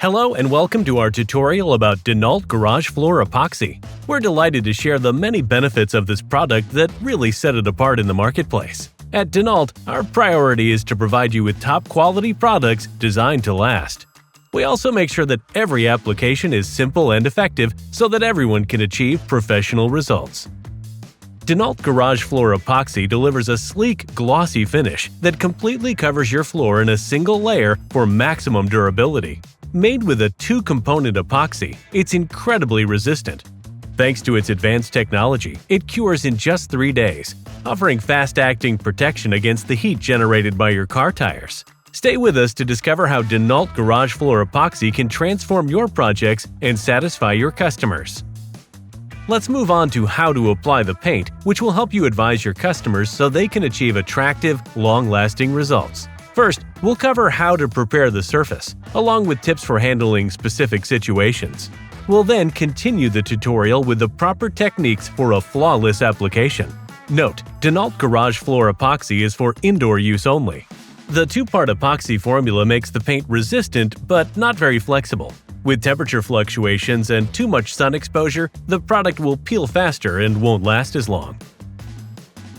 Hello and welcome to our tutorial about DENALT Garage Floor Epoxy. We're delighted to share the many benefits of this product that really set it apart in the marketplace. At DENALT, our priority is to provide you with top-quality products designed to last. We also make sure that every application is simple and effective so that everyone can achieve professional results. DENALT Garage Floor Epoxy delivers a sleek, glossy finish that completely covers your floor in a single layer for maximum durability. Made with a two-component epoxy, it's incredibly resistant. Thanks to its advanced technology, it cures in just 3 days, offering fast-acting protection against the heat generated by your car tires. Stay with us to discover how DENALT Garage Floor Epoxy can transform your projects and satisfy your customers. Let's move on to how to apply the paint, which will help you advise your customers so they can achieve attractive, long-lasting results. First, we'll cover how to prepare the surface, along with tips for handling specific situations. We'll then continue the tutorial with the proper techniques for a flawless application. Note: DENALT Garage Floor Epoxy is for indoor use only. The two-part epoxy formula makes the paint resistant but not very flexible. With temperature fluctuations and too much sun exposure, the product will peel faster and won't last as long.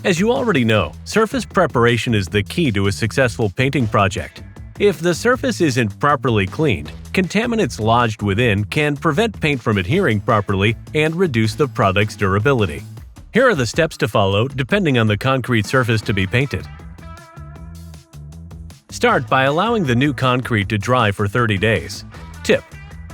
As you already know, surface preparation is the key to a successful painting project. If the surface isn't properly cleaned, contaminants lodged within can prevent paint from adhering properly and reduce the product's durability. Here are the steps to follow depending on the concrete surface to be painted. Start by allowing the new concrete to dry for 30 days. Tip: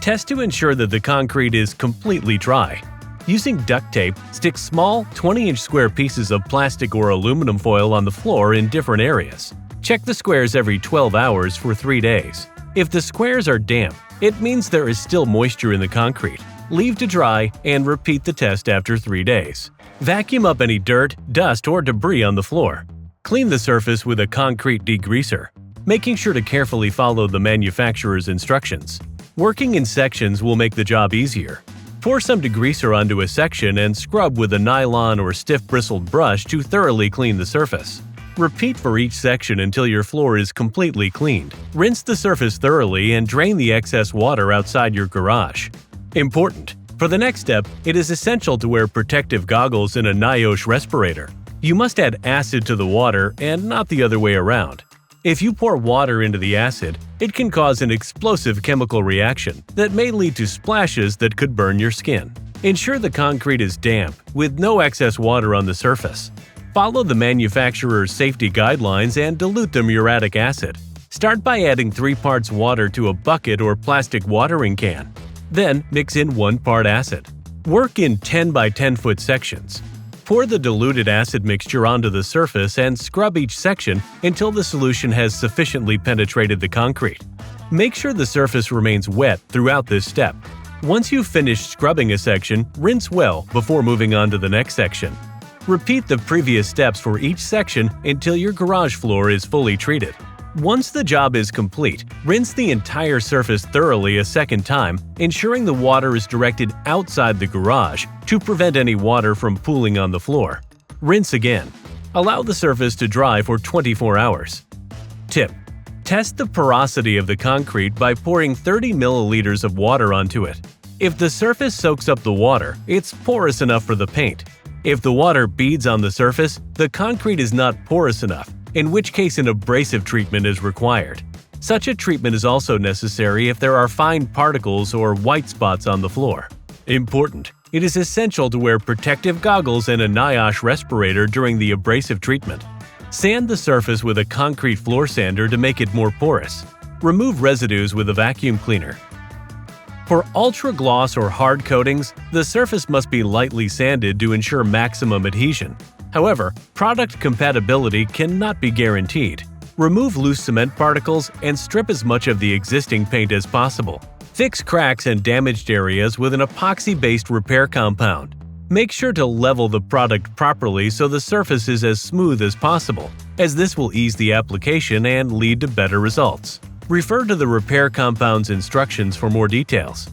test to ensure that the concrete is completely dry. Using duct tape, stick small 20-inch square pieces of plastic or aluminum foil on the floor in different areas. Check the squares every 12 hours for 3 days. If the squares are damp, it means there is still moisture in the concrete. Leave to dry and repeat the test after 3 days. Vacuum up any dirt, dust, or debris on the floor. Clean the surface with a concrete degreaser, making sure to carefully follow the manufacturer's instructions. Working in sections will make the job easier. Pour some degreaser onto a section and scrub with a nylon or stiff bristled brush to thoroughly clean the surface. Repeat for each section until your floor is completely cleaned. Rinse the surface thoroughly and drain the excess water outside your garage. Important: for the next step, it is essential to wear protective goggles and a NIOSH respirator. You must add acid to the water and not the other way around. If you pour water into the acid, it can cause an explosive chemical reaction that may lead to splashes that could burn your skin. Ensure the concrete is damp, with no excess water on the surface. Follow the manufacturer's safety guidelines and dilute the muriatic acid. Start by adding 3 parts water to a bucket or plastic watering can. Then mix in 1 part acid. Work in 10 by 10 foot sections. Pour the diluted acid mixture onto the surface and scrub each section until the solution has sufficiently penetrated the concrete. Make sure the surface remains wet throughout this step. Once you've finished scrubbing a section, rinse well before moving on to the next section. Repeat the previous steps for each section until your garage floor is fully treated. Once the job is complete, rinse the entire surface thoroughly a second time, ensuring the water is directed outside the garage to prevent any water from pooling on the floor. Rinse again. Allow the surface to dry for 24 hours. Tip: test the porosity of the concrete by pouring 30 milliliters of water onto it. If the surface soaks up the water, it's porous enough for the paint. If the water beads on the surface, the concrete is not porous enough, in which case an abrasive treatment is required. Such a treatment is also necessary if there are fine particles or white spots on the floor. Important: it is essential to wear protective goggles and a NIOSH respirator during the abrasive treatment. Sand the surface with a concrete floor sander to make it more porous. Remove residues with a vacuum cleaner. For ultra-gloss or hard coatings, the surface must be lightly sanded to ensure maximum adhesion. However, product compatibility cannot be guaranteed. Remove loose cement particles and strip as much of the existing paint as possible. Fix cracks and damaged areas with an epoxy-based repair compound. Make sure to level the product properly so the surface is as smooth as possible, as this will ease the application and lead to better results. Refer to the repair compound's instructions for more details.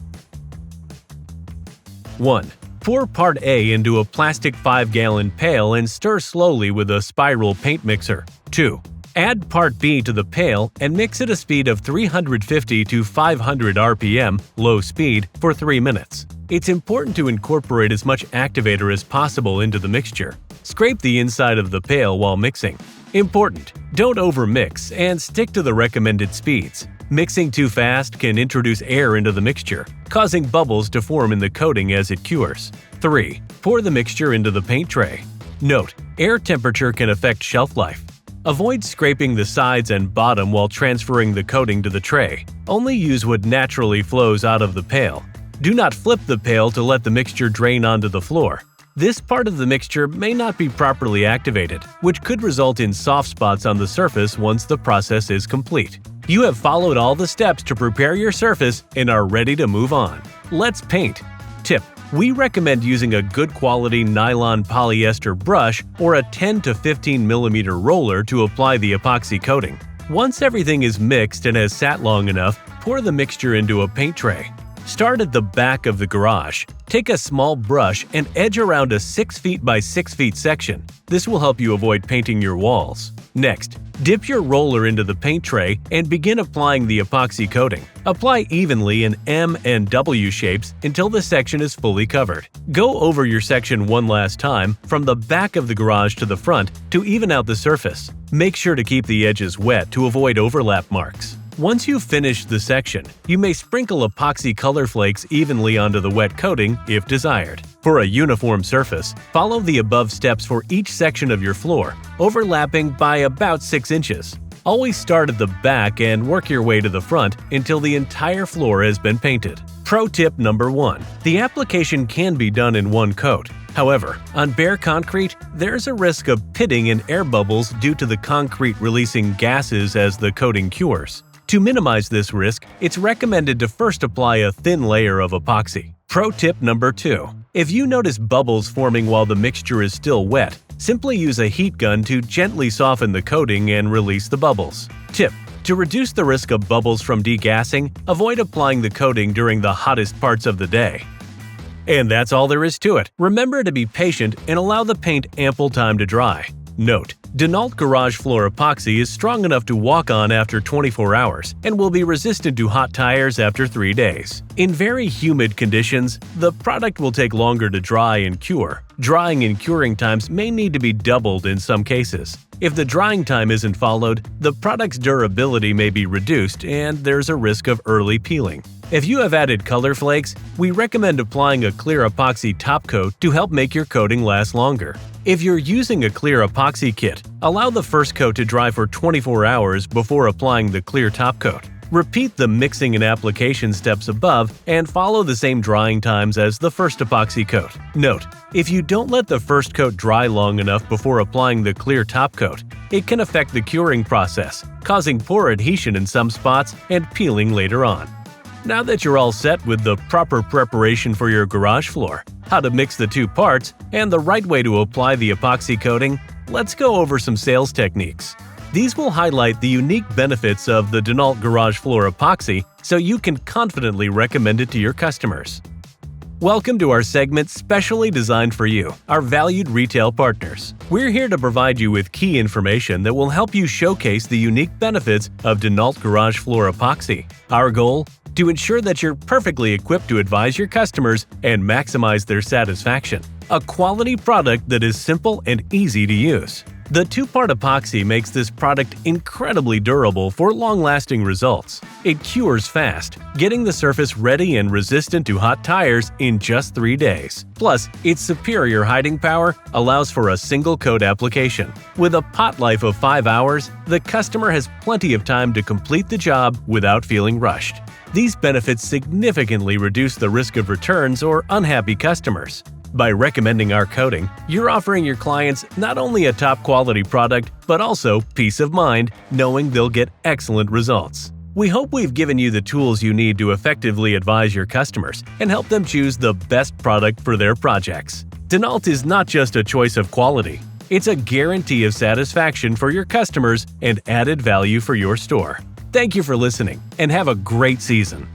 1. Pour part A into a plastic 5-gallon pail and stir slowly with a spiral paint mixer. 2. Add Part B to the pail and mix at a speed of 350 to 500 RPM, low speed, for 3 minutes. It's important to incorporate as much activator as possible into the mixture. Scrape the inside of the pail while mixing. Important: don't overmix and stick to the recommended speeds. Mixing too fast can introduce air into the mixture, causing bubbles to form in the coating as it cures. 3. Pour the mixture into the paint tray. Note: air temperature can affect shelf life. Avoid scraping the sides and bottom while transferring the coating to the tray. Only use what naturally flows out of the pail. Do not flip the pail to let the mixture drain onto the floor. This part of the mixture may not be properly activated, which could result in soft spots on the surface once the process is complete. You have followed all the steps to prepare your surface and are ready to move on. Let's paint. Tip: we recommend using a good quality nylon polyester brush or a 10 to 15 mm roller to apply the epoxy coating. Once everything is mixed and has sat long enough, pour the mixture into a paint tray. Start at the back of the garage. Take a small brush and edge around a 6 feet by 6 feet section. This will help you avoid painting your walls. Next, dip your roller into the paint tray and begin applying the epoxy coating. Apply evenly in M and W shapes until the section is fully covered. Go over your section one last time from the back of the garage to the front to even out the surface. Make sure to keep the edges wet to avoid overlap marks. Once you've finished the section, you may sprinkle epoxy color flakes evenly onto the wet coating if desired. For a uniform surface, follow the above steps for each section of your floor, overlapping by about 6 inches. Always start at the back and work your way to the front until the entire floor has been painted. Pro tip number 1. The application can be done in one coat. However, on bare concrete, there's a risk of pitting and air bubbles due to the concrete releasing gases as the coating cures. To minimize this risk, it's recommended to first apply a thin layer of epoxy. Pro tip number 2. If you notice bubbles forming while the mixture is still wet, simply use a heat gun to gently soften the coating and release the bubbles. Tip: to reduce the risk of bubbles from degassing, avoid applying the coating during the hottest parts of the day. And that's all there is to it. Remember to be patient and allow the paint ample time to dry. Note: DENALT Garage Floor Epoxy is strong enough to walk on after 24 hours and will be resistant to hot tires after 3 days. In very humid conditions, the product will take longer to dry and cure. Drying and curing times may need to be doubled in some cases. If the drying time isn't followed, the product's durability may be reduced and there's a risk of early peeling. If you have added color flakes, we recommend applying a clear epoxy top coat to help make your coating last longer. If you're using a clear epoxy kit, allow the first coat to dry for 24 hours before applying the clear top coat. Repeat the mixing and application steps above and follow the same drying times as the first epoxy coat. Note: if you don't let the first coat dry long enough before applying the clear top coat, it can affect the curing process, causing poor adhesion in some spots and peeling later on. Now that you're all set with the proper preparation for your garage floor, how to mix the two parts, and the right way to apply the epoxy coating, let's go over some sales techniques. These will highlight the unique benefits of the DENALT Garage Floor Epoxy so you can confidently recommend it to your customers. Welcome to our segment specially designed for you, our valued retail partners. We're here to provide you with key information that will help you showcase the unique benefits of DENALT Garage Floor Epoxy. Our goal? To ensure that you're perfectly equipped to advise your customers and maximize their satisfaction. A quality product that is simple and easy to use. The two-part epoxy makes this product incredibly durable for long-lasting results. It cures fast, getting the surface ready and resistant to hot tires in just 3 days. Plus, its superior hiding power allows for a single coat application. With a pot life of 5 hours, the customer has plenty of time to complete the job without feeling rushed. These benefits significantly reduce the risk of returns or unhappy customers. By recommending our coating, you're offering your clients not only a top-quality product, but also peace of mind knowing they'll get excellent results. We hope we've given you the tools you need to effectively advise your customers and help them choose the best product for their projects. DENALT is not just a choice of quality, it's a guarantee of satisfaction for your customers and added value for your store. Thank you for listening, and have a great season.